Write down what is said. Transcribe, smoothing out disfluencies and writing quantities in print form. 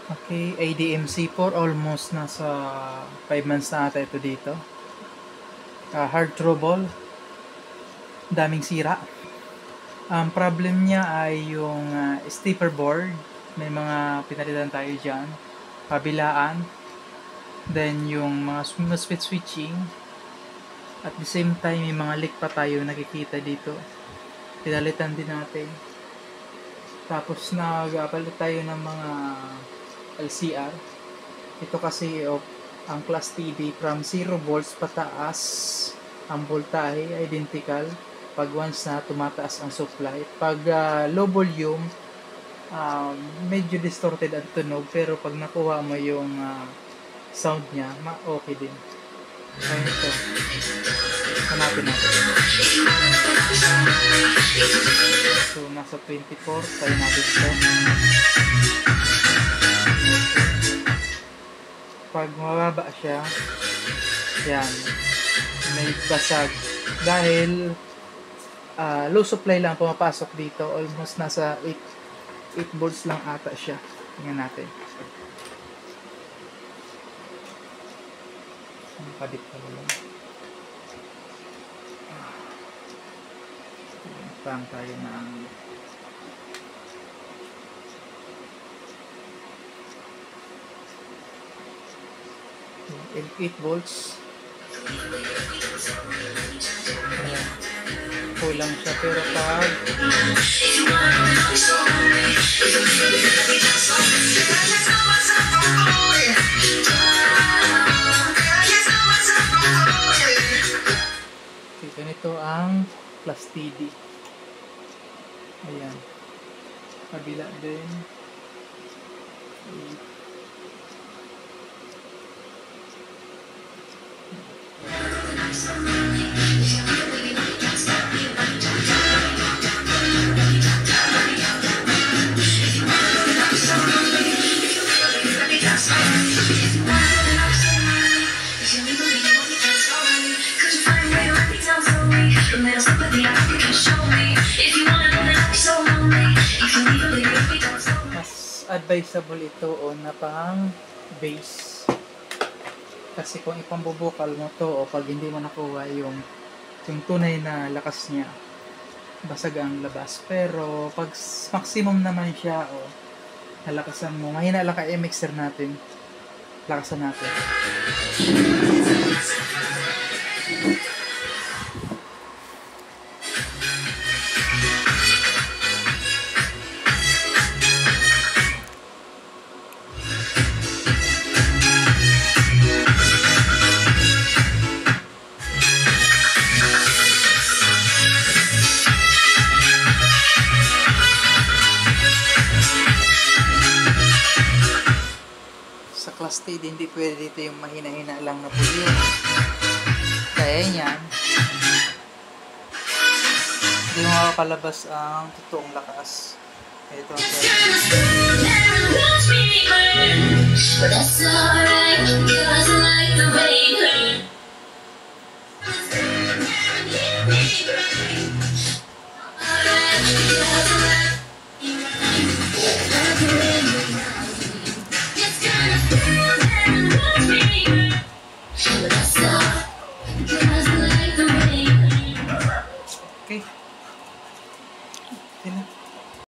Okay, ADMC4, almost nasa 5 months na ata ito dito. Hard trouble, daming sira. Ang problem niya ay yung stepper board. May mga pinalitan tayo dyan. Kabilaan. Then yung mga switching. At the same time, may mga leak pa tayo nakikita dito. Pinalitan din natin. Tapos nag-apalit tayo ng mga LCR. Ito kasi ang class TD from 0 volts pataas. Ang voltahe identical pag once na tumataas ang supply. Pag low volume, medyo distorted ang tunog, pero pag nakuha mo yung sound niya, okay din. Kaya ito, hanapin natin. So nasa 24, tayo natin ito. Pag mababa siya, yan, may basag dahil low supply lang pumapasok dito. Almost nasa 8 volts lang ata siya. Tingnan natin. Kadip pa lang. Pang tayo ng 8 volts. Ayan. Kulang siya, pero pag okay, ganito ang plus TD. Ayan. Kabila din. Mas advisable ito na pang bass. Kasi kung ipambubukal mo to o pag hindi mo nakuha yung tunay na lakas niya, basag ang labas. Pero pag maximum naman siya o nalakasan mo, mahina lang kaya mixer natin, lakasan natin. Class TD, hindi pwede dito yung mahina-hina lang na volume. Kaya yan, hindi mo makakalabas ang totoong lakas. Ito ang